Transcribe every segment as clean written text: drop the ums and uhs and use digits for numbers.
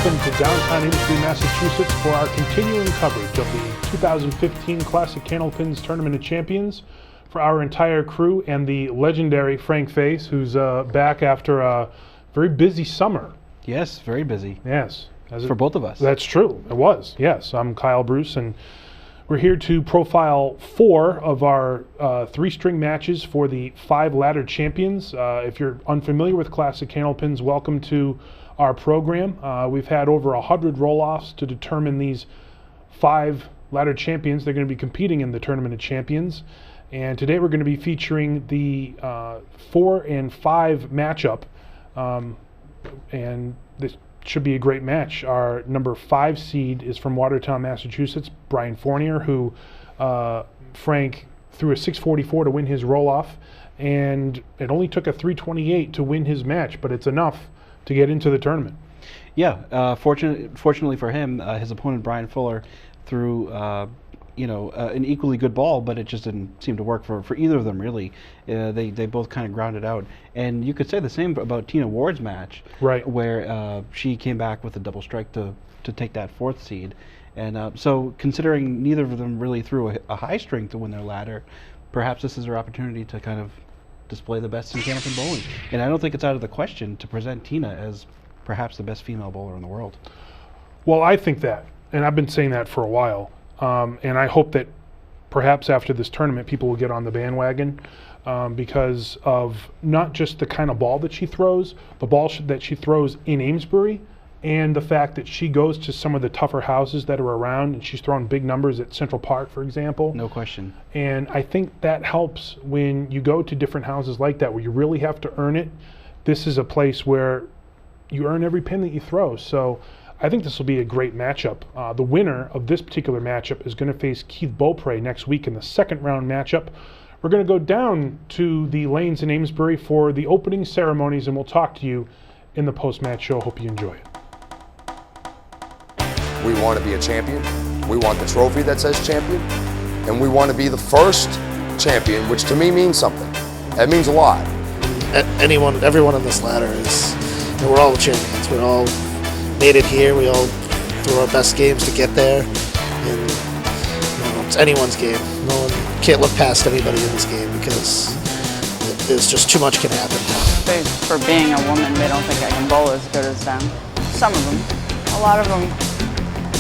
welcome to downtown Amesbury, Massachusetts for our continuing coverage of the 2015 Classic Candlepins Tournament of Champions for our entire crew and the legendary Frank Face, who's back after a very busy summer. Yes, very busy. Yes. For both of us. That's true. It was, yes. I'm Kyle Bruce, and we're here to profile 4 of our 3-string matches for the 5 ladder champions. If you're unfamiliar with Classic Candlepins, welcome to our program. We've had over 100 roll-offs to determine these 5 ladder champions. They're going to be competing in the Tournament of Champions. And today we're going to be featuring the 4 and 5 matchup. And this should be a great match. Our number 5 seed is from Watertown, Massachusetts, Brian Fournier, who Frank threw a 644 to win his roll-off, and it only took a 328 to win his match, but it's enough to get into the tournament. Yeah, fortunately for him, his opponent Brian Fuller threw an equally good ball, but it just didn't seem to work for either of them, really. They both kind of grounded out. And you could say the same about Tina Ward's match, right, where she came back with a double strike to take that 4th seed. And so considering neither of them really threw a high string to win their ladder, perhaps this is their opportunity to kind of display the best in Candlepin bowling. And I don't think it's out of the question to present Tina as perhaps the best female bowler in the world. Well, I think that, and I've been saying that for a while. And I hope that perhaps after this tournament people will get on the bandwagon because of not just the kind of ball that she throws, the ball that she throws in Amesbury, and the fact that she goes to some of the tougher houses that are around, and she's thrown big numbers at Central Park, for example. No question. And I think that helps when you go to different houses like that where you really have to earn it. This is a place where you earn every pin that you throw. So I think this will be a great matchup. The winner of this particular matchup is going to face Keith Beaupre next week in the 2nd round matchup. We're going to go down to the lanes in Amesbury for the opening ceremonies, and we'll talk to you in the post-match show. Hope you enjoy it. We want to be a champion. We want the trophy that says champion. And we want to be the first champion, which to me means something. That means a lot. Everyone on this ladder is, we're all champions. We're all made it here. We all threw our best games to get there, and it's anyone's game. No one can't look past anybody in this game because there's just too much can happen. For being a woman, they don't think I can bowl as good as them. Some of them, a lot of them,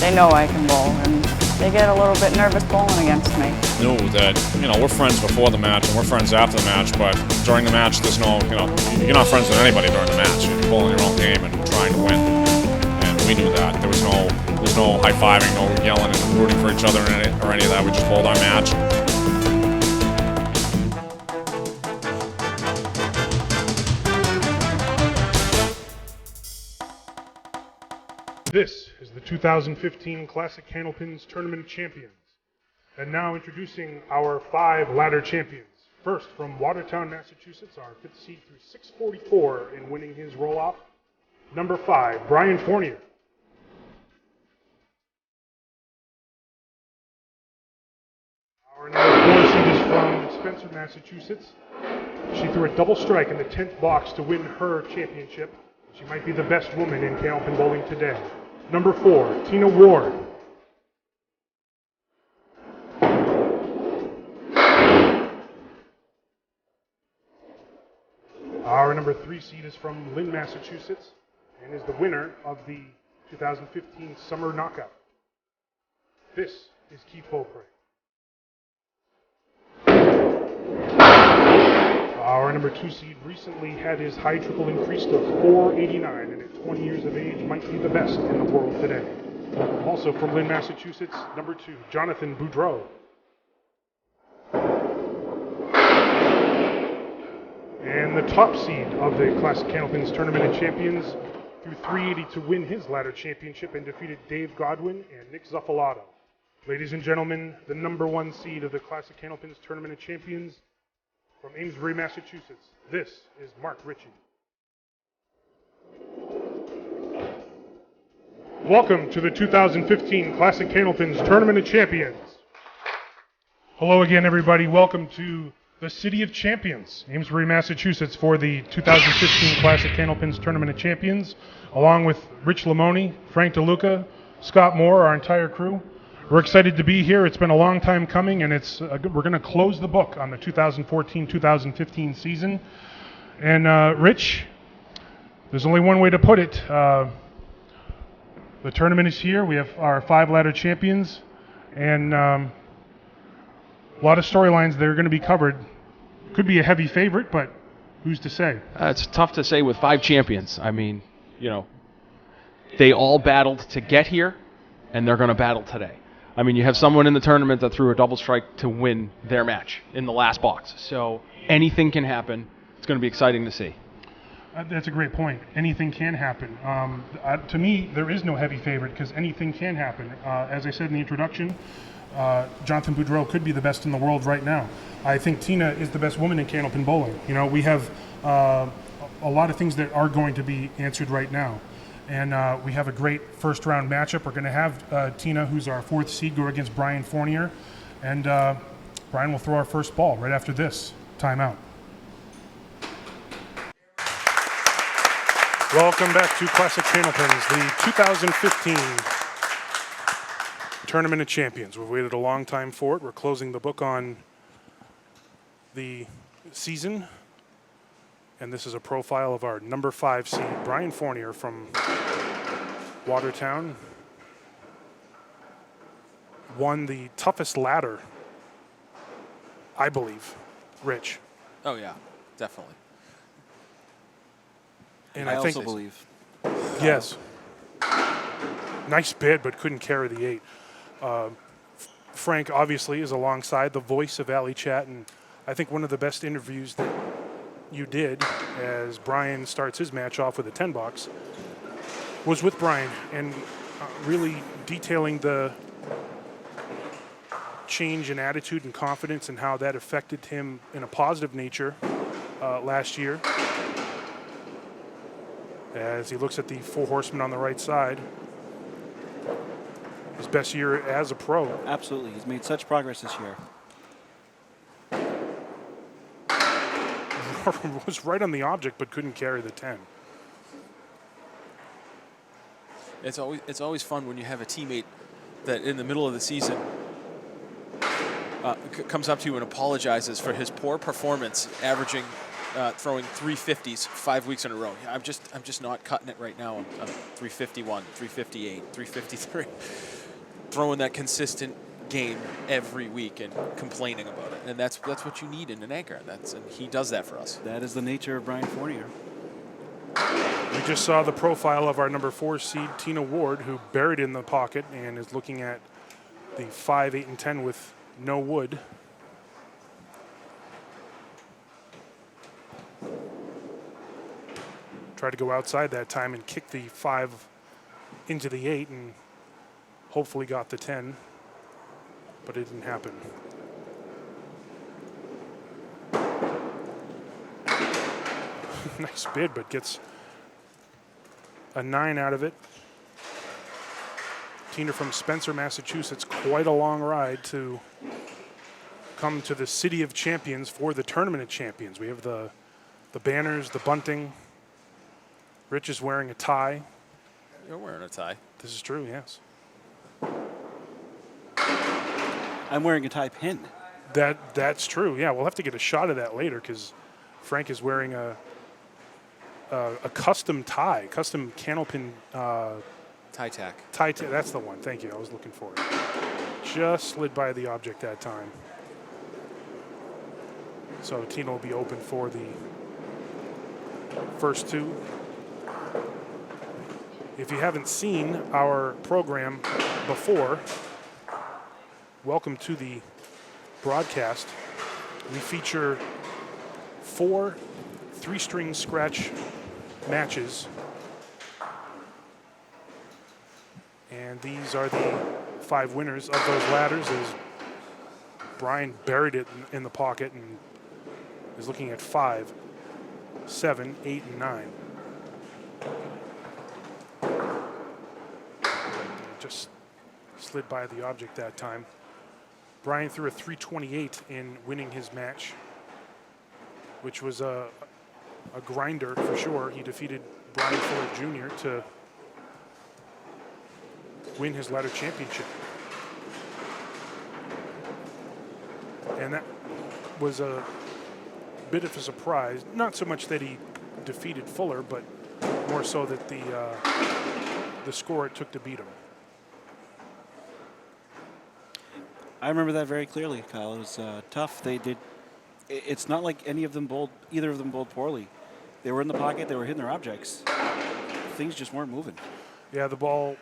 they know I can bowl, and they get a little bit nervous bowling against me. Knew that we're friends before the match and we're friends after the match, but during the match, there's no you're not friends with anybody during the match. You're bowling your own game and trying to win. We knew that. There was no high-fiving, no yelling and rooting for each other or any of that. We just bowled our match. This is the 2015 Classic Candlepins Tournament of Champions. And now introducing our 5 ladder champions. First, from Watertown, Massachusetts, our 5th seed through 644 in winning his roll-off, number 5, Brian Fournier. Our number 4 seed is from Spencer, Massachusetts. She threw a double strike in the 10th box to win her championship. She might be the best woman in Candlepin bowling today. Number 4, Tina Ward. Our number 3 seed is from Lynn, Massachusetts, and is the winner of the 2015 Summer Knockout. This is Keith Beaupre. Our number 2 seed recently had his high triple increased to 489, and at 20 years of age might be the best in the world today. Also from Lynn, Massachusetts, number 2, Jonathan Boudreau. And the top seed of the Classic Candlepins Tournament of Champions threw 380 to win his ladder championship and defeated Dave Godwin and Nick Zuffalato. Ladies and gentlemen, the number 1 seed of the Classic Candlepins Tournament of Champions, from Amesbury, Massachusetts, this is Mark Ritchie. Welcome to the 2015 Classic Candlepins Tournament of Champions. Hello again, everybody. Welcome to The City of Champions, Amesbury, Massachusetts, for the 2015 Classic Candlepins Tournament of Champions, along with Rich Lamoni, Frank DeLuca, Scott Moore, our entire crew. We're excited to be here. It's been a long time coming, and we're going to close the book on the 2014-2015 season. And Rich, there's only one way to put it. The tournament is here. We have our 5-ladder champions, and a lot of storylines that are going to be covered. Could be a heavy favorite, but who's to say? It's tough to say with 5 champions. I mean, they all battled to get here, and they're going to battle today. I mean, you have someone in the tournament that threw a double strike to win their match in the last box. So anything can happen. It's going to be exciting to see. That's a great point. Anything can happen. To me, there is no heavy favorite because anything can happen. As I said in the introduction, Jonathan Boudreau could be the best in the world right now. I think Tina is the best woman in Candlepin bowling. We have a lot of things that are going to be answered right now. And we have a great first-round matchup. We're going to have Tina, who's our 4th seed, go against Brian Fournier. And Brian will throw our first ball right after this timeout. Welcome back to Classic Candlepins, the 2015 Tournament of Champions. We've waited a long time for it. We're closing the book on the season. And this is a profile of our number 5 seed, Brian Fournier from Watertown. Won the toughest ladder, I believe. Rich. Oh, yeah, definitely. And I also believe. Yes. Nice bid, but couldn't carry the 8. Frank obviously is alongside the voice of Alley Chat, and I think one of the best interviews that you did as Brian starts his match off with a 10 box was with Brian, and really detailing the change in attitude and confidence and how that affected him in a positive nature last year as he looks at the 4 horsemen on the right side. His best year as a pro. Absolutely. He's made such progress this year. Was right on the object but couldn't carry the 10. It's always fun when you have a teammate that in the middle of the season comes up to you and apologizes for his poor performance, averaging throwing 350s 5 weeks in a row. I'm just not cutting it right now. I'm 351, 358, 353, throwing that consistent game every week and complaining about it, and that's what you need in an anchor. And he does that for us. That is the nature of Brian Fournier. We just saw the profile of our number 4 seed, Tina Ward, who buried in the pocket and is looking at the 5, 8, and 10 with no wood. Tried to go outside that time and kick the 5 into the 8 and hopefully got the 10, but it didn't happen. Nice bid, but gets a 9 out of it. Tina from Spencer, Massachusetts, quite a long ride to come to the City of Champions for the Tournament of Champions. We have the banners, the bunting. Rich is wearing a tie. You're wearing a tie. This is true, yes. I'm wearing a tie pin. That's true. Yeah, we'll have to get a shot of that later because Frank is wearing a custom tie, custom Candlepin tie tack. Tie tack. That's the one. Thank you. I was looking for it. Just slid by the object that time. So Tina will be open for the first 2. If you haven't seen our program before, welcome to the broadcast. We feature 4 3-string scratch matches. And these are the 5 winners of those ladders as Brian buried it in the pocket and is looking at 5, 7, 8, and 9. Just slid by the object that time. Brian threw a 328 in winning his match which was a grinder for sure. He defeated Brian Fournier Jr. to win his ladder championship. And that was a bit of a surprise. Not so much that he defeated Fuller, but more so that the score it took to beat him. I remember that very clearly, Kyle. It was tough. They did. It's not like either of them bowled poorly. They were in the pocket. They were hitting their objects. Things just weren't moving. Yeah, the ball,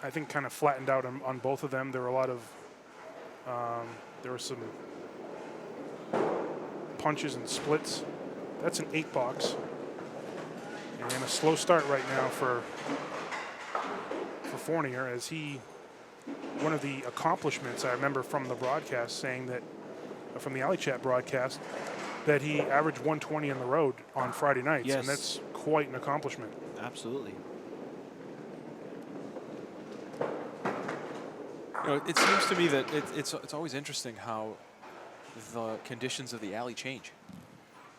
I think, kind of flattened out on both of them. There were a lot of, there were some punches and splits. That's an 8 box. And a slow start right now for Fournier, as one of the accomplishments I remember from the broadcast saying that, from the Alley Chat broadcast, that he averaged 120 on the road on Friday nights. Yes. And that's quite an accomplishment. Absolutely. You know, it seems to me that it's always interesting how the conditions of the alley change.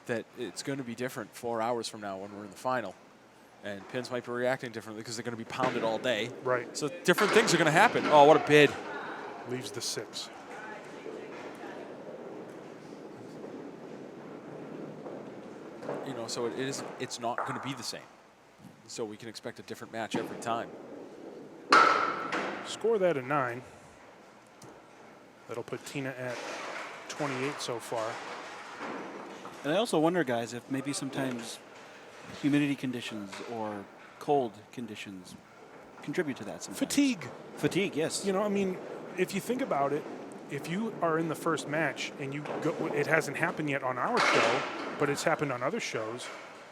That it's going to be different 4 hours from now when we're in the final. And pins might be reacting differently because they're going to be pounded all day. Right. So different things are going to happen. Oh, what a bid. Leaves the 6. You know, so it's not going to be the same. So we can expect a different match every time. Score that a 9. That'll put Tina at 28 so far. And I also wonder, guys, if maybe sometimes humidity conditions or cold conditions contribute to that sometimes. Fatigue, yes. You know, I mean, if you think about it, if you are in the first match and it hasn't happened yet on our show, but it's happened on other shows.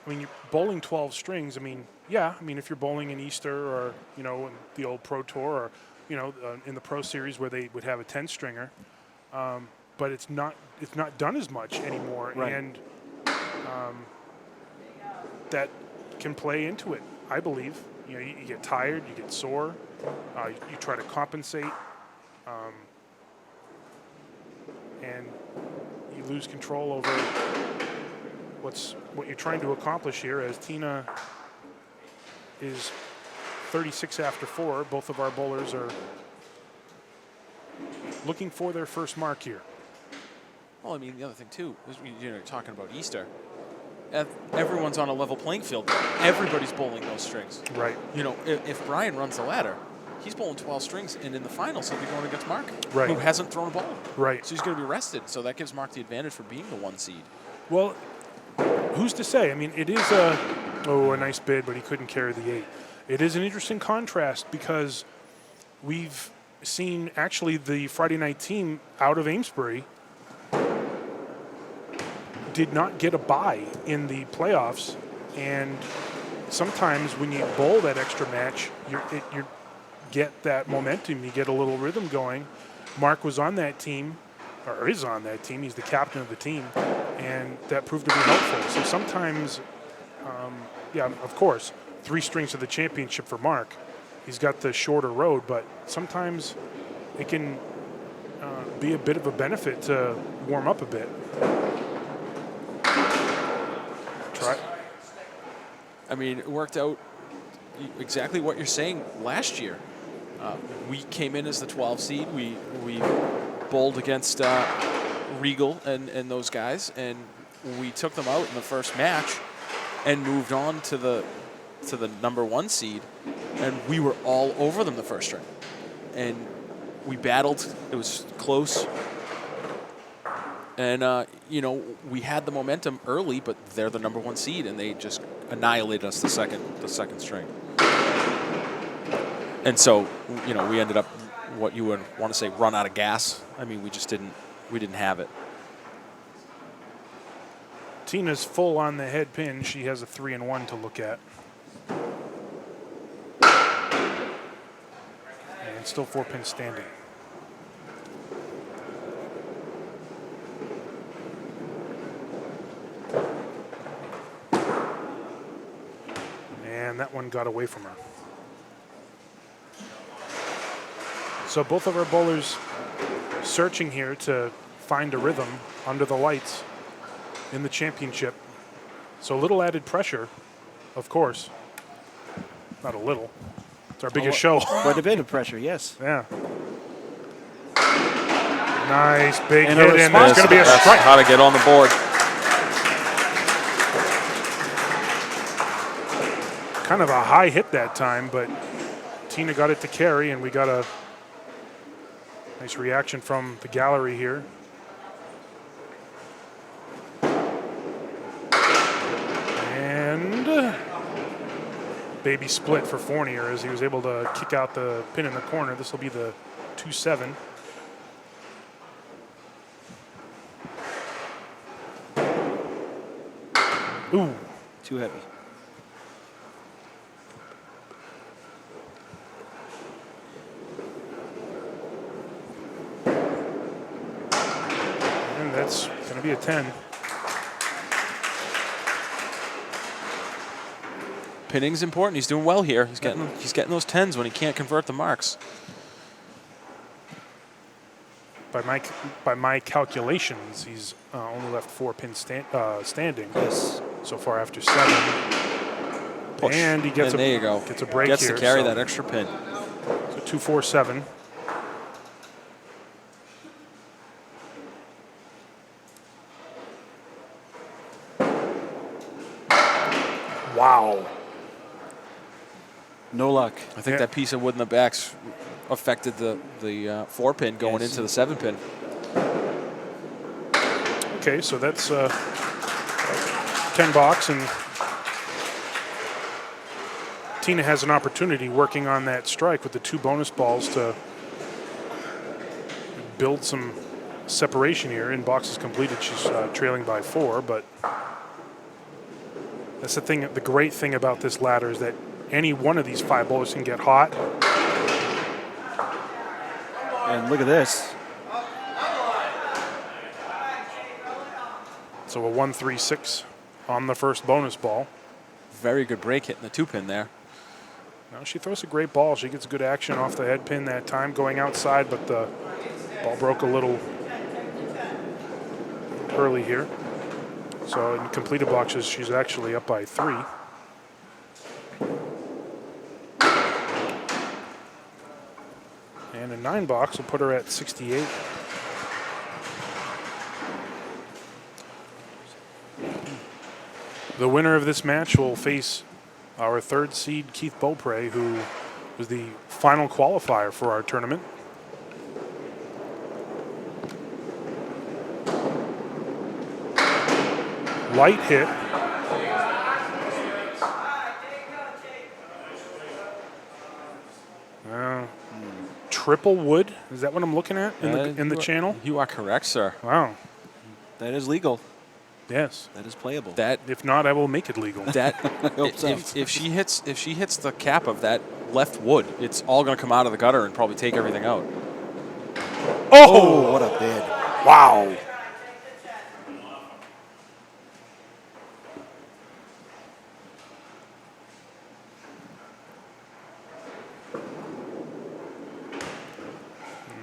I mean, you're bowling 12 strings. I mean, yeah. I mean, if you're bowling in Easter or, you know, in the old Pro Tour or, you know, in the Pro Series where they would have a 10-stringer, but it's not done as much anymore, right. And that can play into it, I believe. You know, you get tired, you get sore, you try to compensate, and you lose control over what you're trying to accomplish here, as Tina is 36 after 4. Both of our bowlers are looking for their first mark here. Well, I mean, the other thing, too, is you're talking about Easter. Everyone's on a level playing field there. Everybody's bowling those strings. Right. You know, if Brian runs the ladder, he's bowling 12 strings, and in the finals, he'll be going against Mark, right, who hasn't thrown a ball. Right. So he's going to be rested. So that gives Mark the advantage for being the 1 seed. Well, who's to say? I mean, it is a nice bid, but he couldn't carry the 8. It is an interesting contrast because we've seen actually the Friday night team out of Amesbury did not get a bye in the playoffs, and sometimes when you bowl that extra match, you get that momentum, you get a little rhythm going. Mark was on that team, or is on that team. He's the captain of the team, and that proved to be helpful. So sometimes, yeah, of course, 3 strings to the championship for Mark. He's got the shorter road, but sometimes it can be a bit of a benefit to warm up a bit. Try. I mean, it worked out exactly what you're saying last year. We came in as the 12 seed. We bowled against Regal and those guys, and we took them out in the first match and moved on to the number 1 seed, and we were all over them the first string. And we battled. It was close. And, you know, we had the momentum early, but they're the number 1 seed, and they just annihilated us the second string. And so, you know, we ended up what you would want to say run out of gas. I mean, we didn't have it. Tina's full on the head pin. She has a 3 and 1 to look at. And still 4 pins standing. And that one got away from her. So both of our bowlers searching here to find a rhythm under the lights. in the championship. So a little added pressure, of course. Not a little. It's our biggest show. Quite a bit of pressure, yes. Yeah. Nice big And hit, a and there's going to be a That's strike. how to get on the board. Kind of a high hit that time, but Tina got it to carry, and we got a nice reaction from the gallery here. And baby split for Fournier as he was able to kick out the pin in the corner. This will be the 2-7. Ooh. Too heavy. And that's going to be a 10. Pinning's important. He's doing well here. He's getting those 10s when he can't convert the marks. By my calculations, he's only left 4 pins standing so far after 7. Push. And he gets there you go. Gets a break Gets here. to carry that extra pin. So 2-4-7. Wow. No luck. I think that piece of wood in the back's affected the 4 pin going into the 7 pin. Okay, so that's 10 box, and Tina has an opportunity working on that strike with the 2 bonus balls to build some separation here. In boxes completed, she's trailing by 4, but that's the thing. The great thing about this ladder is that any one of these 5 bowlers can get hot. And look at this. So a 1-3-6 on the first bonus ball. Very good break hitting the 2 pin there. Now she throws a great ball. She gets good action off the head pin that time going outside, but the ball broke a little early here. So in completed boxes, she's actually up by 3. And a 9 box will put her at 68. The winner of this match will face our 3rd seed, Keith Beaupre, who was the final qualifier for our tournament. Light hit. Triple wood. Is that what I'm looking at in the channel? You are correct, sir. Wow. That is legal. Yes. That is playable. That If not, I will make it legal. that hope so. if she hits the cap of that left wood, it's all going to come out of the gutter and probably take everything out. Oh, what a bid. Wow.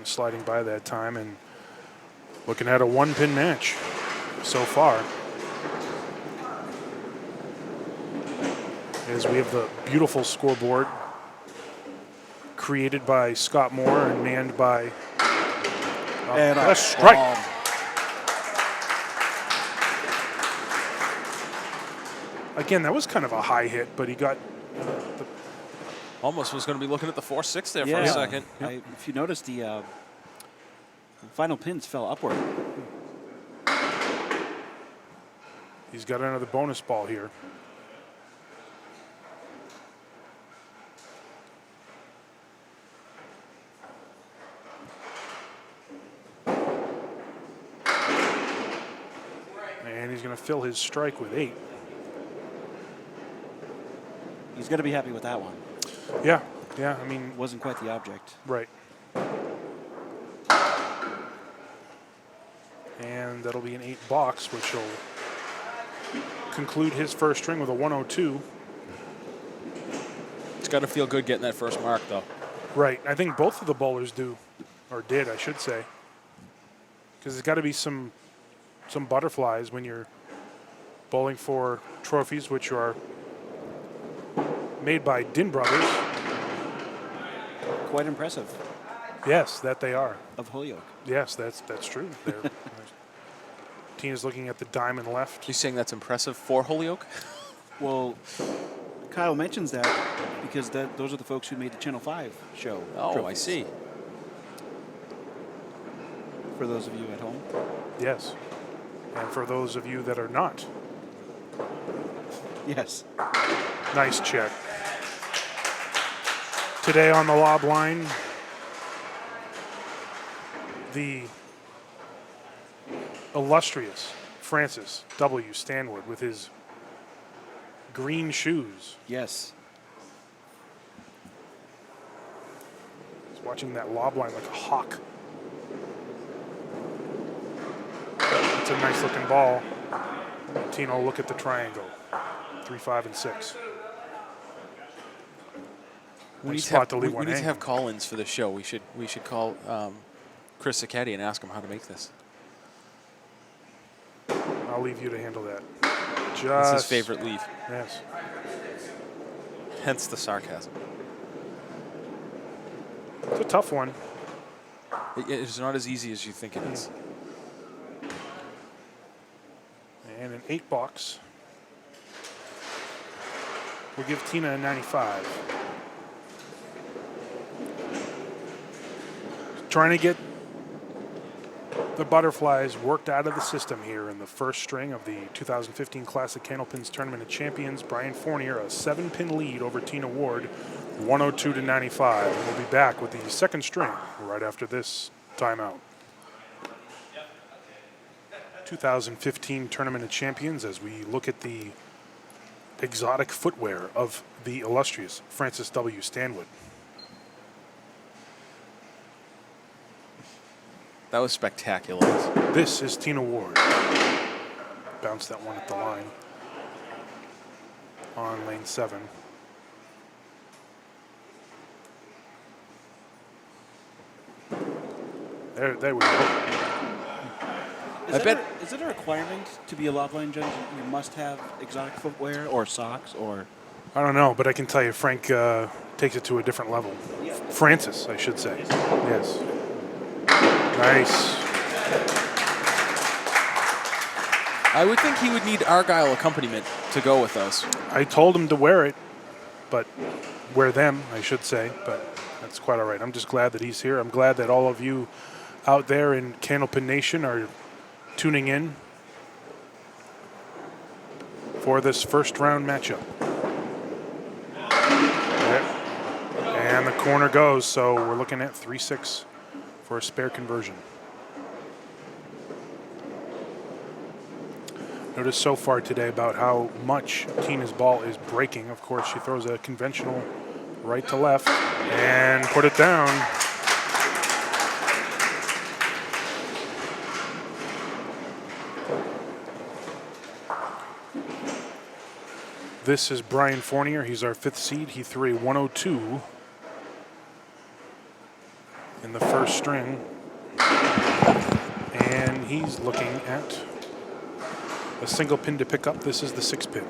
Sliding by that time and looking at a 1-pin match so far. As we have the beautiful scoreboard created by Scott Moore and manned by And a strike. bomb. Again, that was kind of a high hit, but he got Almost was going to be looking at the 4-6 there for a Yeah. second. If you notice, the final pins fell upward. he's got another bonus ball here. And he's going to fill his strike with 8. He's going to be happy with that one. Yeah, yeah, I mean, Wasn't quite the object. right. And that'll be an 8 box, which will conclude his first string with a 102. It's got to feel good getting that first mark, though. Right, I think both of the bowlers do, or did, I should say. Because there's got to be some butterflies when you're bowling for trophies, which are made by Din Brothers. Quite impressive. Yes, that they are. Of Holyoke. Yes, that's true. Tina's looking at the diamond left. You saying that's impressive for Holyoke? Well, Kyle mentions that because those are the folks who made the Channel 5 show. Oh, trophies. I see. For those of you at home. Yes. And for those of you that are not. Yes. Nice check. Today on the lob line, the illustrious Francis W. Stanwood with his green shoes. Yes. He's watching that lob line like a hawk. It's a nice looking ball. Tino, look at the triangle. 3, 5, and 6. We need to have call-ins for the show. We should call Chris Sacchetti and ask him how to make this. I'll leave you to handle that. That's his favorite leave. Yes. Hence the sarcasm. It's a tough one. It's not as easy as you think it is. And an 8 box. We'll give Tina a 95. Trying to get the butterflies worked out of the system here in the first string of the 2015 Classic Candlepins Tournament of Champions. Brian Fournier, a 7-pin lead over Tina Ward, 102 to 95. And we'll be back with the second string right after this timeout. 2015 Tournament of Champions as we look at the exotic footwear of the illustrious Francis W. Stanwood. That was spectacular. This is Tina Ward. Bounced that one at the line on lane 7. There we go. Is it a requirement to be a lob line judge? You must have exotic footwear or socks or. I don't know, but I can tell you Frank takes it to a different level. Yeah. Francis, I should say. Yes. Nice. I would think he would need Argyle accompaniment to go with those. I told him to wear it, but wear them, I should say, but that's quite all right. I'm just glad that he's here. I'm glad that all of you out there in Candlepin Nation are tuning in for this first round matchup. And the corner goes, so we're looking at 3-6 for a spare conversion. Notice so far today about how much Tina's ball is breaking. Of course, she throws a conventional right to left and put it down. This is Brian Fournier. He's our 5th seed. He threw a 102 in the first string. And he's looking at a single pin to pick up. This is the 6 pin.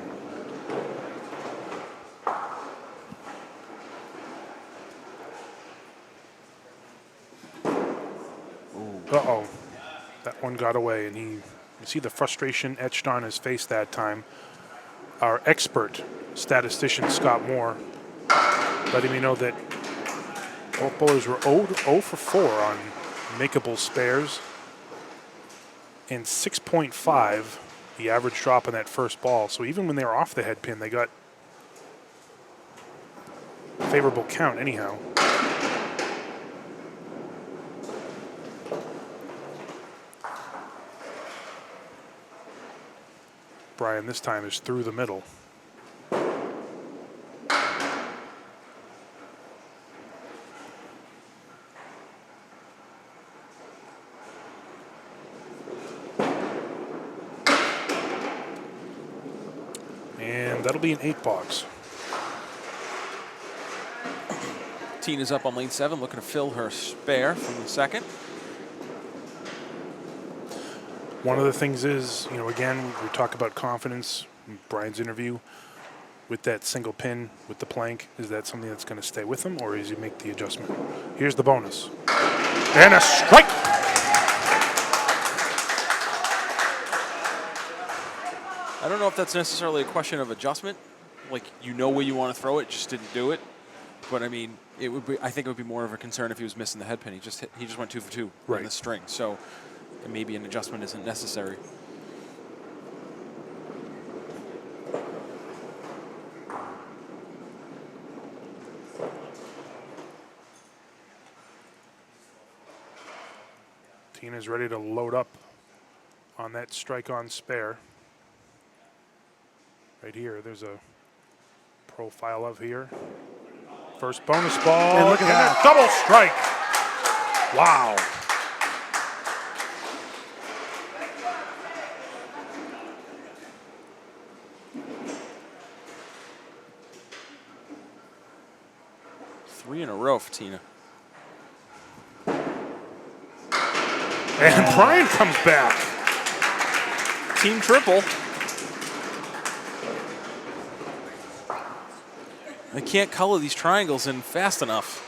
Uh-oh. That one got away, and you see the frustration etched on his face that time. Our expert statistician, Scott Moore, letting me know that both bowlers were 0 for 4 on makeable spares, and 6.5 the average drop on that first ball. So even when they were off the head pin, they got a favorable count anyhow. Brian this time is through the middle. And that'll be an 8 box. Tina's up on lane 7, looking to fill her spare from the second. One of the things is, again, we talk about confidence in Brian's interview with that single pin with the plank. Is that something that's going to stay with him, or does he make the adjustment? Here's the bonus. And a strike. I don't know if that's necessarily a question of adjustment. Like, where you want to throw it, just didn't do it. But I mean, I think it would be more of a concern if he was missing the head pin. He just went 2 for 2 right. on the string. So maybe an adjustment isn't necessary. Tina's ready to load up on that strike on spare. Right here, there's a profile of here. First bonus ball, and look at that. A double strike. Wow. Three in a row for Tina. And Brian comes back. Team triple. I can't color these triangles in fast enough.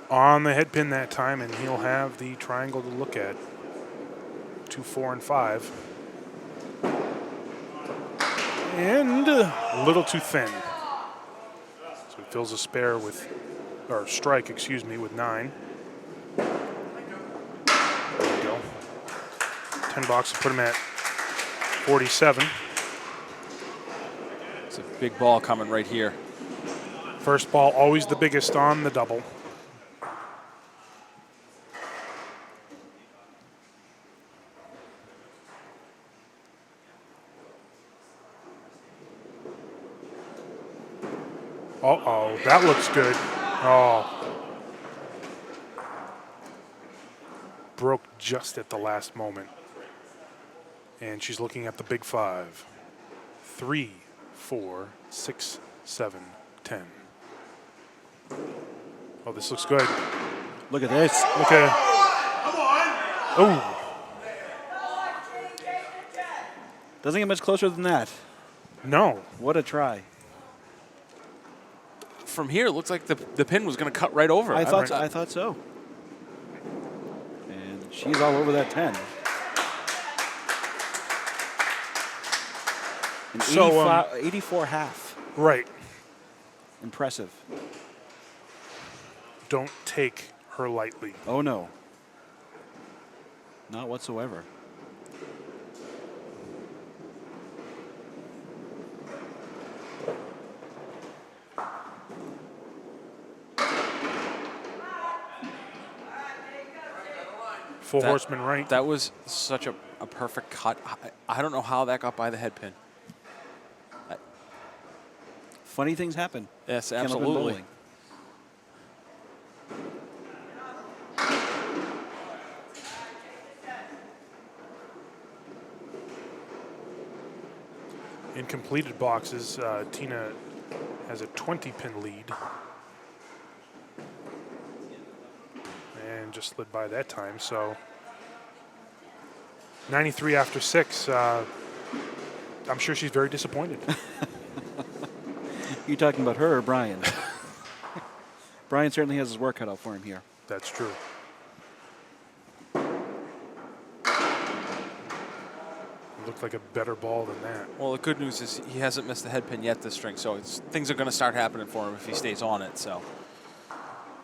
On the head pin that time, and he'll have the triangle to look at. 2, 4, and 5. And a little too thin. So he fills a spare with, or strike, excuse me, with 9. There we go. $10 to put him at 47. It's a big ball coming right here. First ball always the biggest on the double. Uh-oh, that looks good. Oh. Broke just at the last moment. And she's looking at the big 5. 3, 4, 6, 7, 10. Oh, this looks good. Look at this. Look at it. Oh. Doesn't get much closer than that. No. What a try. From here, it looks like the pin was going to cut right over. I thought so. And she's all over that 10. An So, 84 half. Right. Impressive. Don't take her lightly. Oh, no. Not whatsoever. Four horsemen right. That was such a perfect cut. I don't know how that got by the head pin. Funny things happen. Yes, Candlepin absolutely. bowling. In completed boxes, Tina has a 20-pin lead. And just slid by that time, so 93 after 6. I'm sure she's very disappointed. You talking about her or Brian? Brian certainly has his work cut out for him here. That's true. Looked like a better ball than that. Well, the good news is he hasn't missed the head pin yet this string, so things are going to start happening for him if he stays on it. So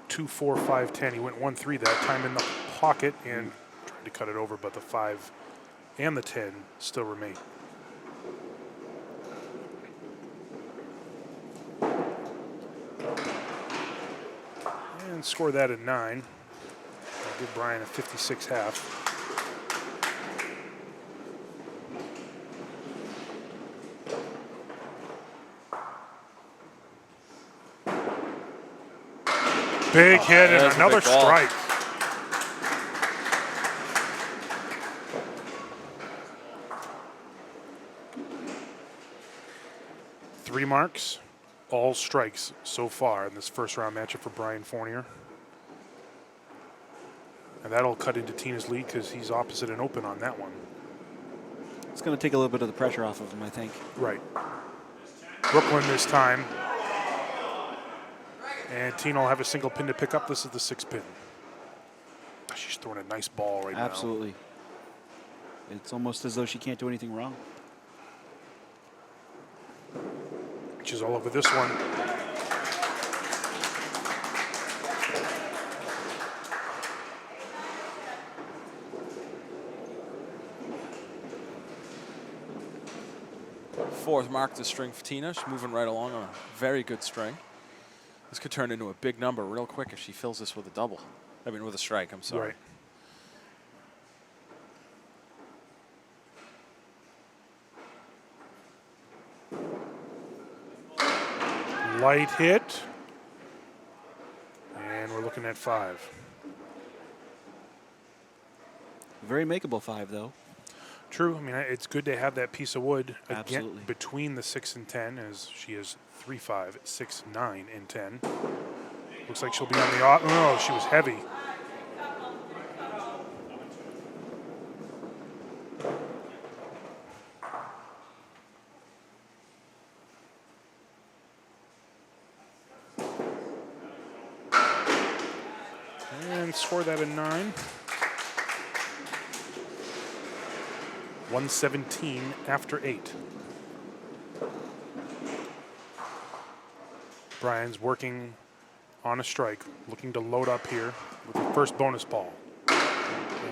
2, 4, 5, 10. He went 1, 3 that time in the pocket and tried to cut it over, but the 5 and the 10 still remain. And score that at 9. I'll give Brian a 56 half. Big hit and another strike. Three marks all strikes so far in this first round matchup for Brian Fournier. And that'll cut into Tina's lead because he's opposite and open on that one. It's going to take a little bit of the pressure off of him, I think. Right. Brooklyn this time. And Tina will have a single pin to pick up. This is the 6 pin. She's throwing a nice ball right now. Absolutely. It's almost as though she can't do anything wrong. She's all over this one. Fourth mark the string for Tina. She's moving right along on a very good string. This could turn into a big number real quick if she fills this with a double. I mean, with a strike, I'm sorry. Right. Light hit. And we're looking at 5. Very makeable 5, though. True. I mean, it's good to have that piece of wood Absolutely. again between the 6 and 10, as she is 3, 5, 6, 9, and 10. Looks like she'll be on the off. Oh, she was heavy. And score that a 9. 117 after 8. Brian's working on a strike, looking to load up here with the first bonus ball.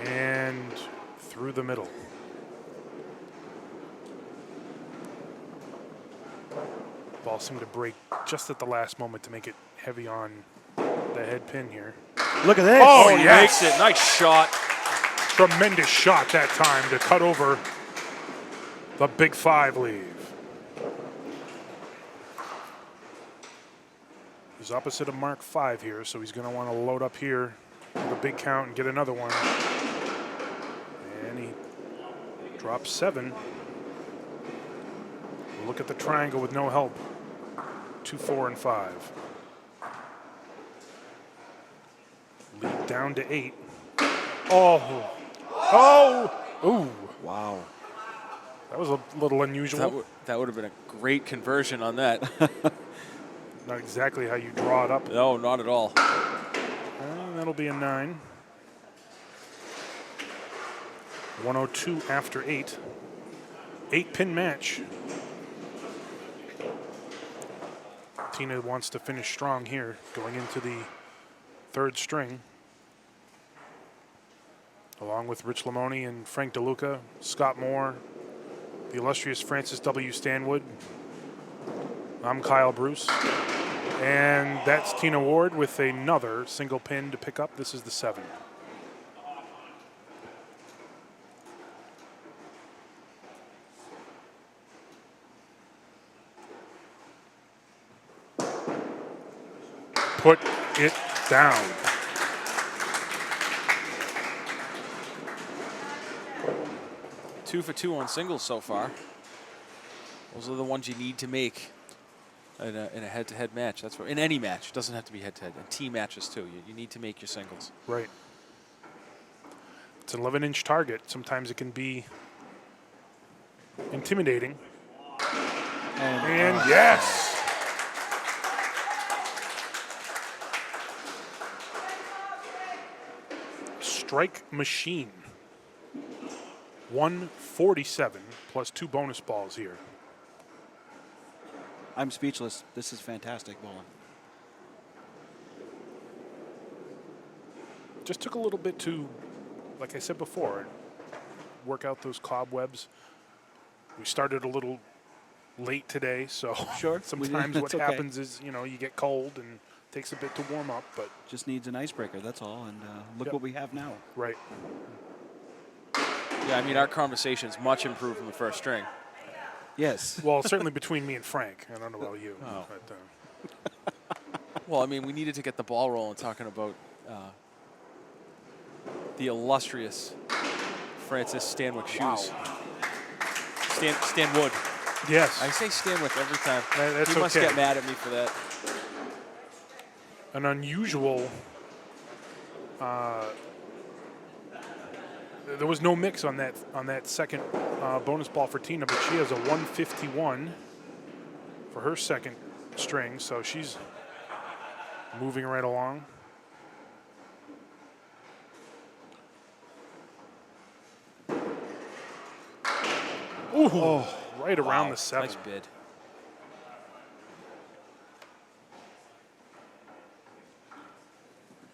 And through the middle. Ball seemed to break just at the last moment to make it heavy on the head pin here. Look at this. Oh, he yes. makes it. Nice shot. Tremendous shot that time to cut over the big 5 leave. He's opposite of Mark 5 here, so he's going to want to load up here with a big count and get another one. And he drops 7. Look at the triangle with no help. 2, 4, and 5. Lead down to 8. Oh. Oh. Ooh. Wow. That was a little unusual. That would have been a great conversion on that. Not exactly how you draw it up. No, not at all. And that'll be a 9. 102 after 8. 8-pin match. Tina wants to finish strong here, going into the 3rd string. Along with Rich Lamoni and Frank DeLuca, Scott Moore, the illustrious Francis W. Stanwood. I'm Kyle Bruce. And that's Tina Ward with another single pin to pick up. This is the 7. Put it down. Two for 2 on singles so far. Those are the ones you need to make in a head-to-head match. That's what, in any match. It doesn't have to be head-to-head. In team matches too. You need to make your singles. Right. It's an 11-inch target. Sometimes it can be intimidating. And yes. Strike machine. 147 plus 2 bonus balls here. I'm speechless. This is fantastic bowling. Just took a little bit to, like I said before, work out those cobwebs. We started a little late today, so Sure. sometimes what okay. happens is, you know, you get cold and it takes a bit to warm up, but Just needs an icebreaker, that's all. And look Yep. what we have now. right. Yeah, I mean, our conversation's much improved from the first string. Yes. Well, certainly between me and Frank. I don't know about you. Oh. But, Well, I mean, we needed to get the ball rolling talking about the illustrious Francis Stanwick shoes. Wow. Stanwood. Yes. I say Stanwick every time. That's he must okay. get mad at me for that. An unusual. There was no mix on that second bonus ball for Tina, but she has a 151 for her second string, so she's moving right along. Ooh, right around the 7. Nice bid.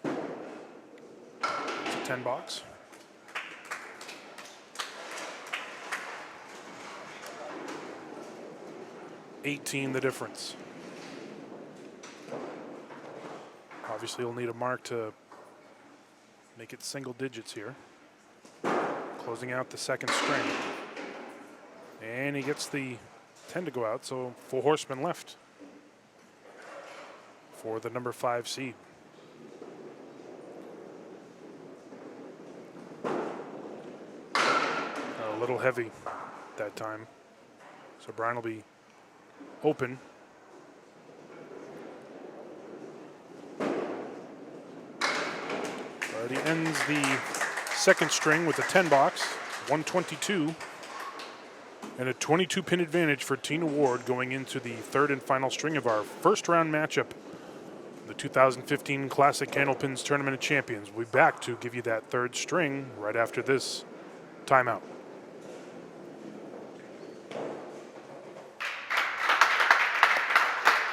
It's a 10 box. $18 the difference. Obviously, you'll need a mark to make it single digits here. Closing out the second string. And he gets the 10 to go out, so 4 horsemen left for the number 5 seed. A little heavy that time. So Brian will be open. But he ends the second string with a 10 box, 122. And a 22-pin advantage for Tina Ward going into the third and final string of our first round matchup. The 2015 Classic Candlepins Tournament of Champions. We'll be back to give you that third string right after this timeout.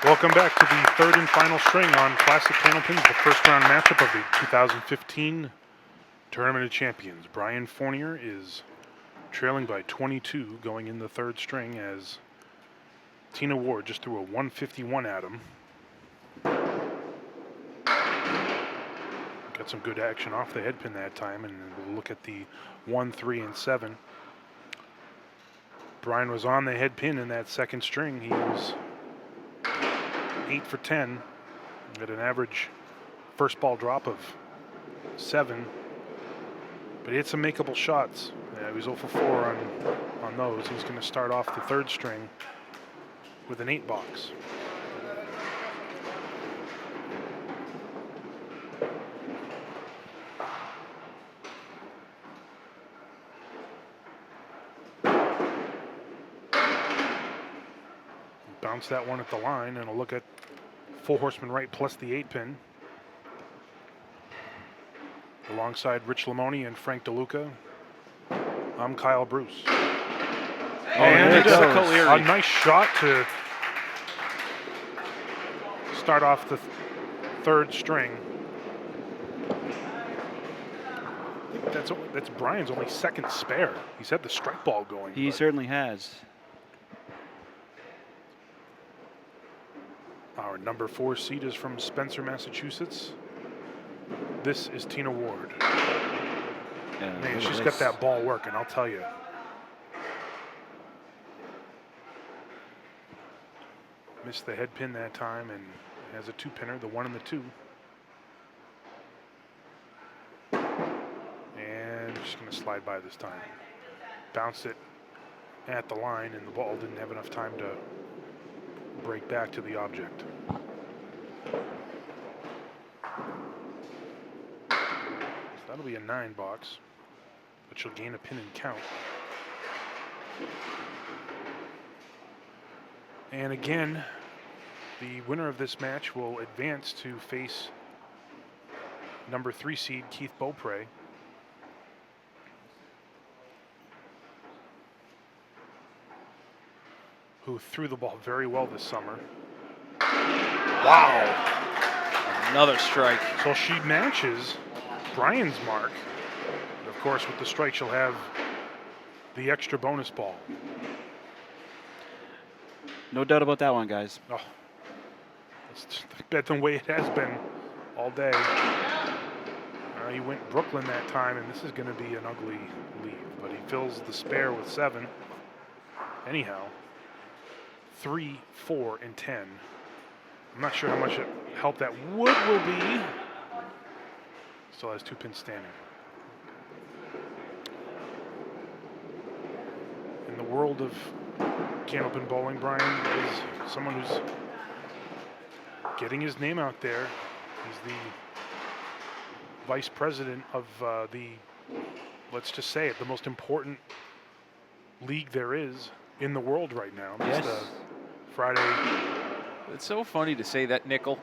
Welcome back to the third and final string on Classic Candlepins, the first round matchup of the 2015 Tournament of Champions. Brian Fournier is trailing by 22 going in the third string as Tina Ward just threw a 151 at him. Got some good action off the head pin that time, and we'll look at the 1, 3, and 7. Brian was on the head pin in that second string. He was 8 for 10 at an average first ball drop of 7. But he had some makeable shots. Yeah, he was 0 for 4 on those. He's going to start off the third string with an 8 box. Bounce that one at the line, and a look at 4 horsemen right plus the 8 pin. Alongside Rich Lamoni and Frank DeLuca, I'm Kyle Bruce. And a nice shot to start off the third string. I think that's Brian's only second spare. He's had the strike ball going. He certainly has. Our number 4 seed is from Spencer, Massachusetts. This is Tina Ward. Yeah, man, she's got that ball working, I'll tell you. Missed the head pin that time and has a 2-pinner, the 1 and the 2. And she's going to slide by this time. Bounced it at the line, and the ball didn't have enough time to break back to the object. So that'll be a 9 box, but she'll gain a pin and count. And again, the winner of this match will advance to face number 3 seed Keith Beaupre. Who threw the ball very well this summer. Wow. Another strike. So she matches Brian's mark. And of course, with the strike, she'll have the extra bonus ball. No doubt about that one, guys. Oh, that's the way it has been all day. He went Brooklyn that time, and this is going to be an ugly lead. But he fills the spare with 7. Anyhow. 3, 4, and 10. I'm not sure how much help that wood will be. Still has 2 pins standing. In the world of Candlepin Bowling, Brian, is someone who's getting his name out there. He's the vice president of let's just say it, the most important league there is in the world right now. Yes. It's Friday. It's so funny to say that, Nickel.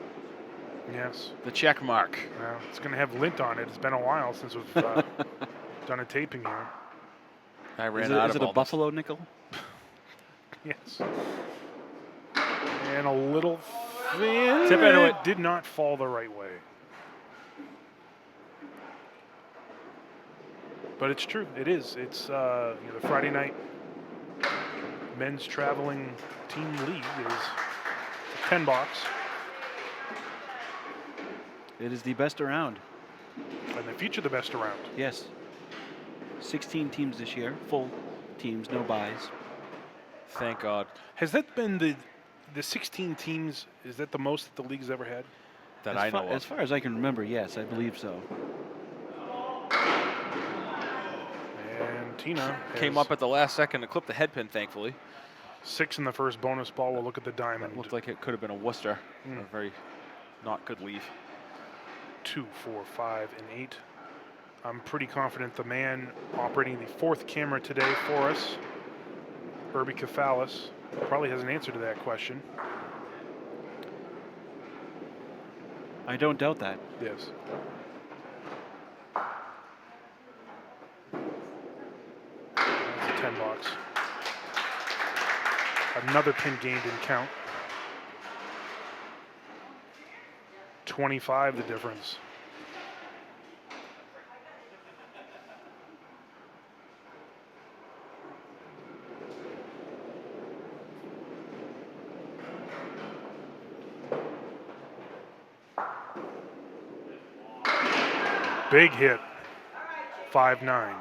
Yes. The check mark. Well, it's going to have lint on it. It's been a while since we've done a taping here. I ran Is out it of a all buffalo nickel? Yes. And a little thin. Tip into it. Did not fall the right way. But it's true. It is. It's the Friday night men's traveling team league is 10 box. It is the best around. And the future the best around. Yes. 16 teams this year, full teams, no buys. Thank God. Has that been the 16 teams? Is that the most that the league's ever had? That I know of. As far as I can remember, yes, I believe so. And Tina Came has up at the last second to clip the head pin, thankfully. 6 in the first bonus ball. We'll look at the diamond. That looked like it could have been a Worcester. A very not good leave. 2, 4, 5, and 8. I'm pretty confident the man operating the 4th camera today for us, Herbie Kefalis, probably has an answer to that question. I don't doubt that. Yes. That's a 10 box. Another pin gained in count. 25 the difference. Big hit. 5-9.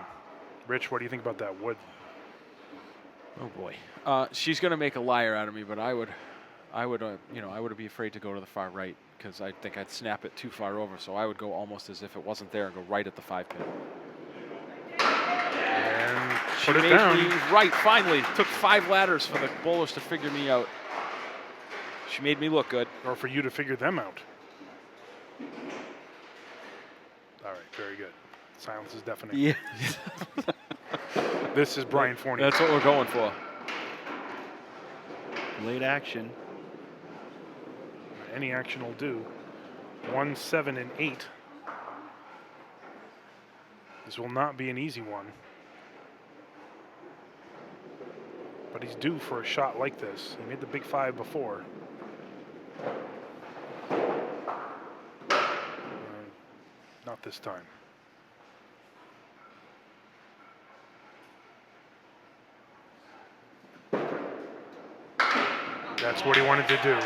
Rich, what do you think about that wood? Oh boy. She's going to make a liar out of me, but I would be afraid to go to the far right because I think I'd snap it too far over. So I would go almost as if it wasn't there and go right at the 5 pin. And She put it made down. me right. Finally, took 5 ladders for the bowlers to figure me out. She made me look good. Or for you to figure them out. All right, very good. Silence is deafening. Yeah. This is Brian Fournier. That's what we're going for. Late action. Any action will do. 1, 7, and 8. This will not be an easy one. But he's due for a shot like this. He made the big 5 before. Not this time. That's what he wanted to do.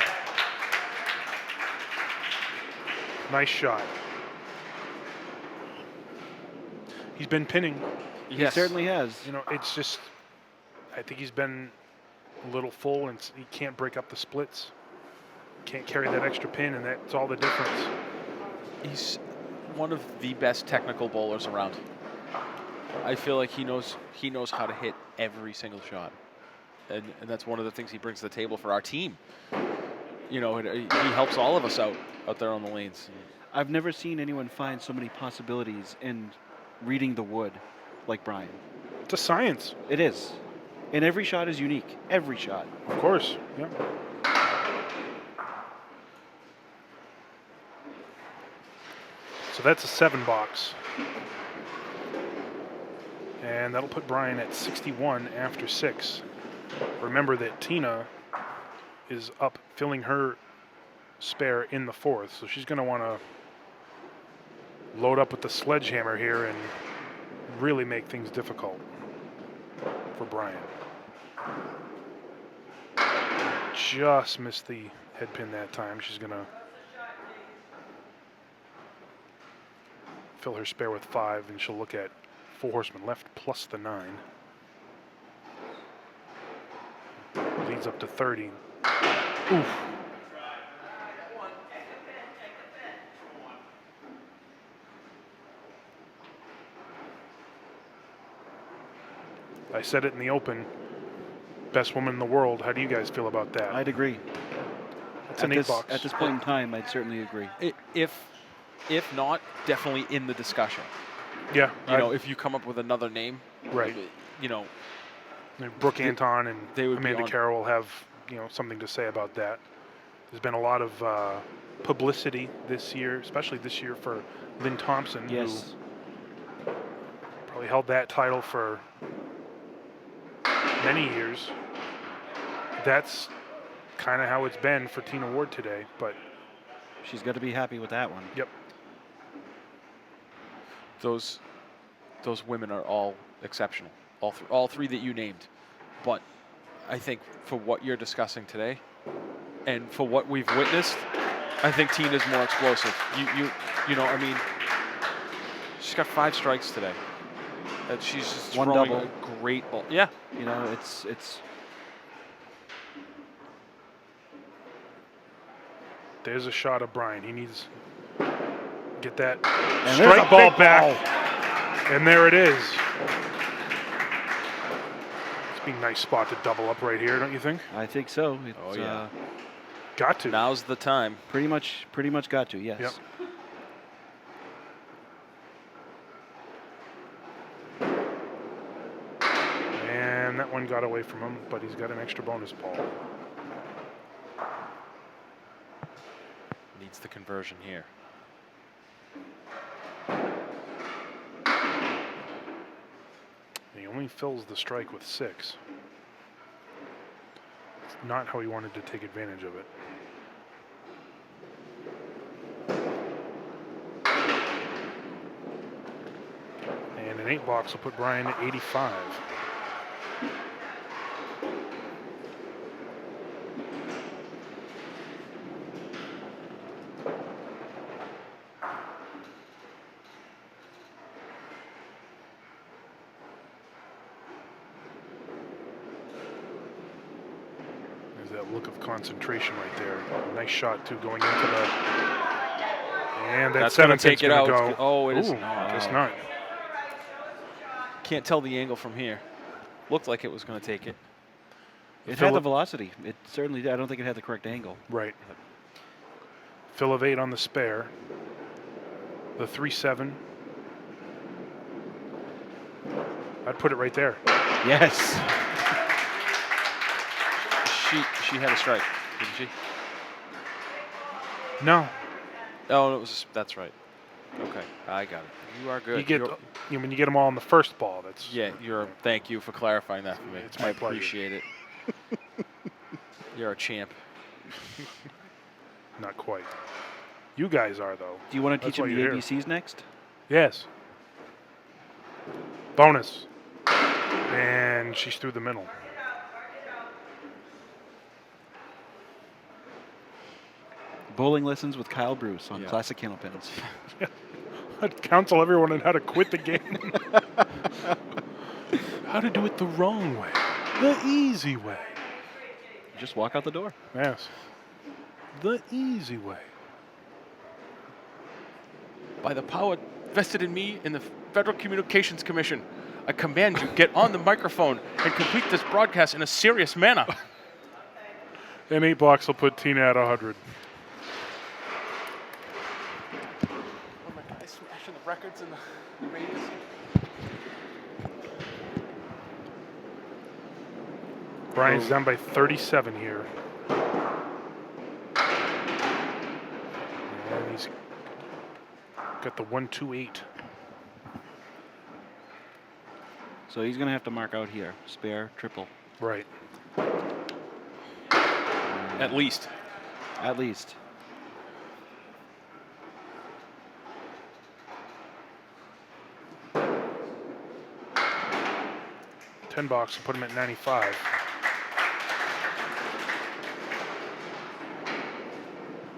Nice shot. He's been pinning. Yes. He certainly has. You know, it's just, I think he's been a little full and he can't break up the splits. Can't carry that extra pin, and that's all the difference. He's one of the best technical bowlers around. I feel like he knows how to hit every single shot. And that's one of the things he brings to the table for our team. You know, he helps all of us out there on the lanes. I've never seen anyone find so many possibilities in reading the wood like Brian. It's a science. It is. And every shot is unique. Every shot. Of course, yeah. So that's a 7 box. And that'll put Brian at 61 after 6. Remember that Tina is up filling her spare in the 4th, so she's going to want to load up with the sledgehammer here and really make things difficult for Brian. Just missed the head pin that time. She's going to fill her spare with 5, and she'll look at 4 horsemen left plus the 9. Leads up to 30. Oof. I said it in the open. best woman in the world. How do you guys feel about that? I'd agree. It's an 8 box. At this point in time, I'd certainly agree. If not, definitely in the discussion. Yeah. You know, if you come up with another name, right. You know, Brooke Anton and they would Amanda Carroll will have, you know, something to say about that. There's been a lot of publicity this year, especially this year for Lynn Thompson, who probably held that title for many years. That's kind of how it's been for Tina Ward today, but she's got to be happy with that one. Yep. Those women are all exceptional, all three that you named. But I think for what you're discussing today, and for what we've witnessed, I think Tina's more explosive. You know, I mean, she's got 5 strikes today. She's just one throwing double. a great ball. Yeah. You know, it's. There's a shot of Brian. He needs to get that And strike ball back. And there it is. It's be a nice spot to double up right here, don't you think? I think so. It's, got to. Now's the time. Pretty much got to. Yes. Yep. And that one got away from him, but he's got an extra bonus ball. Needs the conversion here. He only fills the strike with 6. It's not how he wanted to take advantage of it. And an 8 box will put Brian at 85. That look of concentration right there. Nice shot too, going into the. And that 7th take it out. Go. Oh, it is Ooh, not. It's not. Can't tell the angle from here. Looked like it was going to take it. It had the velocity. It certainly did. I don't think it had the correct angle. Right. Fill of 8 on the spare. The 3-7. I'd put it right there. Yes. She had a strike, didn't she? No. Oh, it was. That's right. Okay, I got it. You are good. You get when you get them all on the first ball. That's Thank you for clarifying that for me. It's my pleasure. Appreciate it. You're a champ. Not quite. You guys are though. Do you want to That's teach him why the you're ABCs next? Yes. Bonus. And she's through the middle. Bowling lessons with Kyle Bruce on Classic Candlepins. I'd counsel everyone on how to quit the game. How to do it the wrong way. The easy way. Just walk out the door. Yes. The easy way. By the power vested in me in the Federal Communications Commission, I command you get on the microphone and complete this broadcast in a serious manner. And 8 box will put Tina at 100. Oh my God, I smashing the records in the radius. Brian's down by 37 here. And he's got the 1-2-8. So he's going to have to mark out here. Spare, triple. Right. At least. At least. $10 will put him at 95.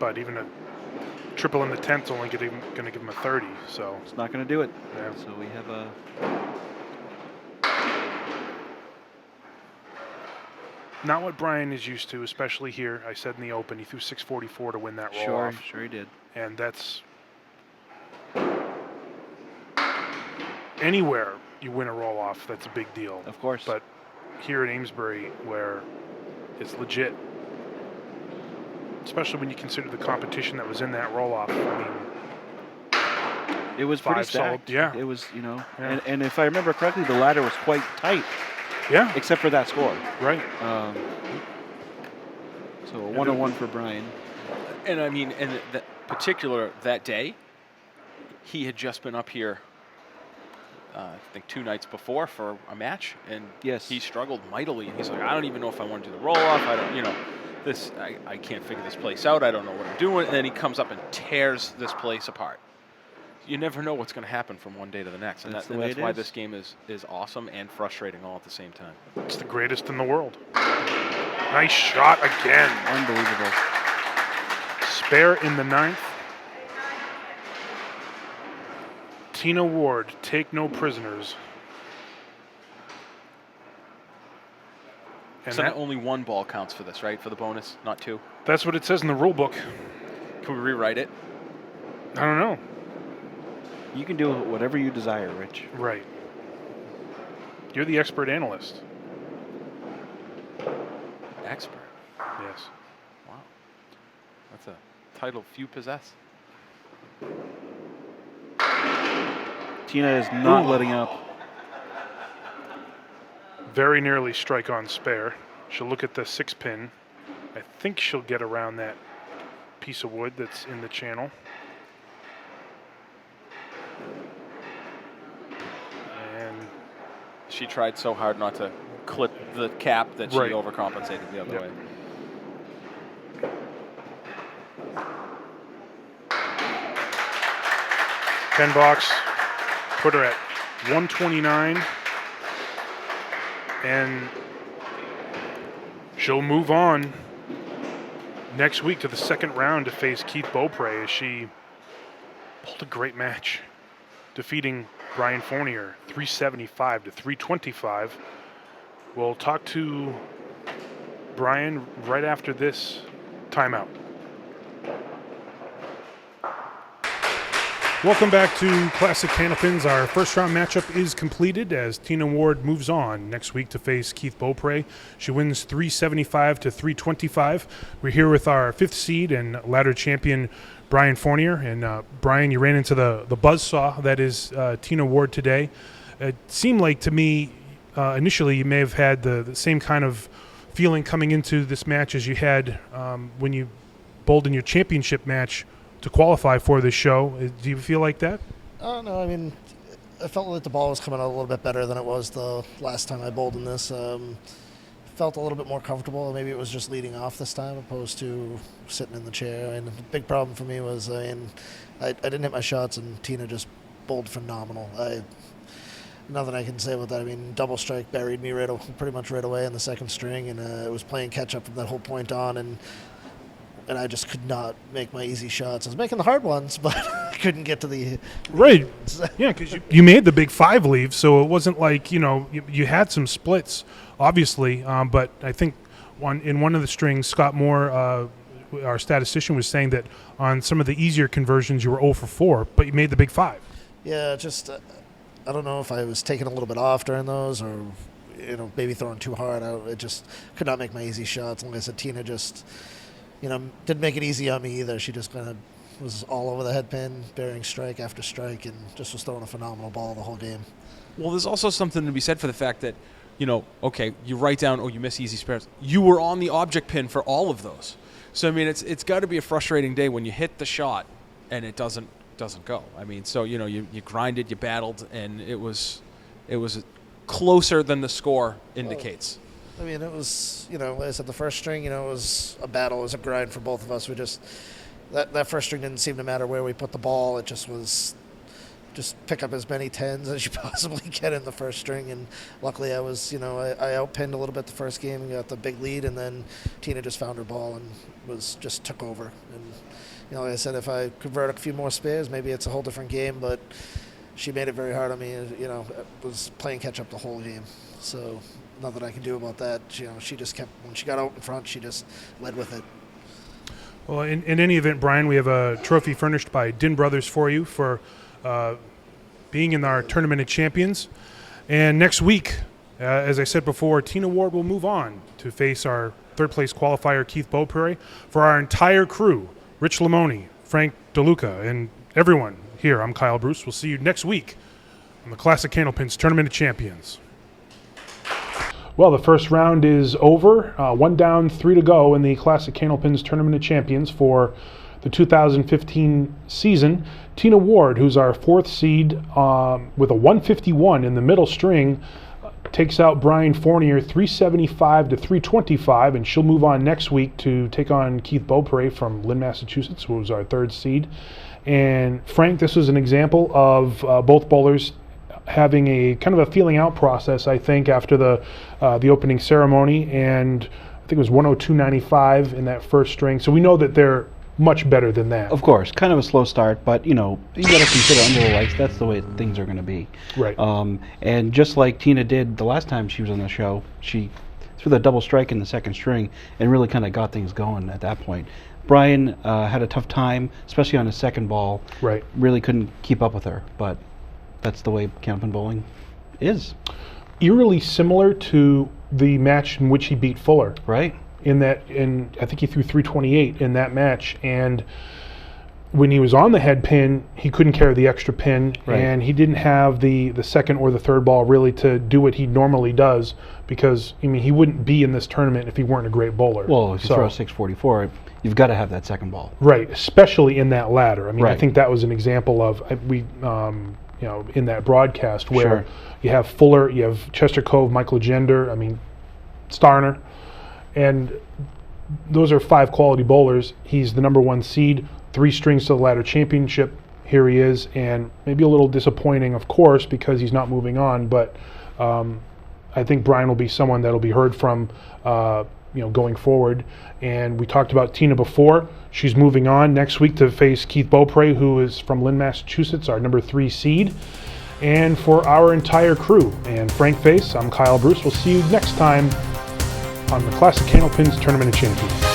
But even a triple in the 10th is only going to give him a 30. So it's not going to do it. Yeah. So we have a. Not what Brian is used to, especially here. I said in the open, he threw 644 to win that roll off. Sure he did. And that's anywhere you win a roll off, that's a big deal. Of course. But here at Amesbury where it's legit. Especially when you consider the competition that was in that roll-off. I mean, it was pretty 5 solid. stacked. Yeah. It was, Yeah. and if I remember correctly, the ladder was quite tight. Yeah. Except for that score. Right. So a 101 for Brian. And I mean, and that day, he had just been up here, I think 2 nights before for a match, and yes, he struggled mightily. And he's like, I don't even know if I want to do the roll off. I don't, I can't figure this place out. I don't know what I'm doing. And then he comes up and tears this place apart. You never know what's going to happen from one day to the next, and that's why this game is awesome and frustrating all at the same time. It's the greatest in the world. Nice shot again. Unbelievable. Spare in the 9th. Tina Ward, take no prisoners. And So only 1 ball counts for this, right? For the bonus, not 2? That's what it says in the rule book. Can we rewrite it? I don't know. You can do whatever you desire, Rich. Right. You're the expert analyst. Expert? Yes. Wow. That's a title few possess. Tina is not letting up. Very nearly strike on spare. She'll look at the 6-pin. I think she'll get around that piece of wood that's in the channel. And she tried so hard not to clip the cap that she Right. overcompensated the other way. 10 box, put her at 129, and she'll move on next week to the 2nd round to face Keith Beaupre as she pulled a great match, defeating Brian Fournier 375 to 325. We'll talk to Brian right after this timeout. Welcome back to Classic Candlepins. Our first round matchup is completed as Tina Ward moves on next week to face Keith Beaupre. She wins 375 to 325. We're here with our 5th seed and ladder champion, Brian Fournier. And Brian, you ran into the buzzsaw that is Tina Ward today. It seemed like to me initially you may have had the same kind of feeling coming into this match as you had when you bowled in your championship match to qualify for this show. Do you feel like that? No, I mean, I felt like the ball was coming out a little bit better than it was the last time I bowled in this. Felt a little bit more comfortable. Maybe it was just leading off this time opposed to sitting in the chair. And the big problem for me was I didn't hit my shots, and Tina just bowled phenomenal. Nothing I can say about that. I mean, double strike buried me pretty much right away in the 2nd string, and it was playing catch up from that whole point on, and I just could not make my easy shots. I was making the hard ones, but I couldn't get to the right. Yeah, because you made the big 5 leave, so it wasn't like you had some splits, obviously. But I think in one of the strings, Scott Moore, our statistician, was saying that on some of the easier conversions you were 0 for 4, but you made the big 5. Yeah, just I don't know if I was taking a little bit off during those, or maybe throwing too hard. I just could not make my easy shots. Like I said, Tina just didn't make it easy on me either. She just kind of was all over the head pin, burying strike after strike, and just was throwing a phenomenal ball the whole game. Well, there's also something to be said for the fact that, okay, you write down, you miss easy spares. You were on the object pin for all of those. So, I mean, it's got to be a frustrating day when you hit the shot and it doesn't go. I mean, so, you grinded, you battled, and it was closer than the score indicates. I mean, it was, like I said, the first string, it was a battle. It was a grind for both of us. We just, that first string didn't seem to matter where we put the ball. It just was, just pick up as many 10s as you possibly can in the first string. And luckily I was, I outpinned a little bit the first game and got the big lead. And then Tina just found her ball and just took over. And, like I said, if I convert a few more spares, maybe it's a whole different game. But she made it very hard on me. Was playing catch up the whole game. So nothing I can do about that. She just kept, when she got out in front, she just led with it. Well, in any event, Brian, we have a trophy furnished by Din Brothers for you for being in our Tournament of Champions. And next week, As I said before, Fournier-Ward will move on to face our third-place qualifier, Keith Beaupre. For our entire crew, Rich Lamoni, Frank DeLuca, and everyone here, I'm Kyle Bruce. We'll see you next week on the Classic Candlepins Tournament of Champions. Well, the first round is over. 1 down, 3 to go in the Classic Candlepins Tournament of Champions for the 2015 season. Fournier-Ward, who's our 4th seed with a 151 in the middle string, takes out Brian Fournier 375 to 325, and she'll move on next week to take on Keith Beaupre from Lynn, Massachusetts, who was our 3rd seed. And Frank, this was an example of both bowlers having a kind of a feeling out process, I think, after the opening ceremony, and I think it was 102.95 in that first string. So we know that they're much better than that. Of course, kind of a slow start, but you got to consider under the lights. That's the way things are going to be. Right. And just like Tina did the last time she was on the show, she threw that double strike in the second string and really kind of got things going at that point. Brian had a tough time, especially on his second ball. Right. Really couldn't keep up with her, but that's the way Candlepin bowling is. Eerily similar to the match in which he beat Fuller. Right. I think he threw 328 in that match, and when he was on the head pin, he couldn't carry the extra pin, right. And he didn't have the second or the third ball really to do what he normally does, because he wouldn't be in this tournament if he weren't a great bowler. Well, if you throw a 644, you've got to have that second ball. Right, especially in that ladder. Right. I think that was an example of in that broadcast where Sure. you have Fuller, you have Chester Cove, Michael Gender, Starner. And those are 5 quality bowlers. He's the number 1 seed, 3 strings to the ladder championship. Here he is, and maybe a little disappointing, of course, because he's not moving on. But I think Brian will be someone that will be heard from, going forward. And we talked about Tina before. She's moving on next week to face Keith Beaupre, who is from Lynn, Massachusetts, our number 3 seed. And for our entire crew and Frank Face, I'm Kyle Bruce. We'll see you next time on the Classic Candlepins Tournament of Champions.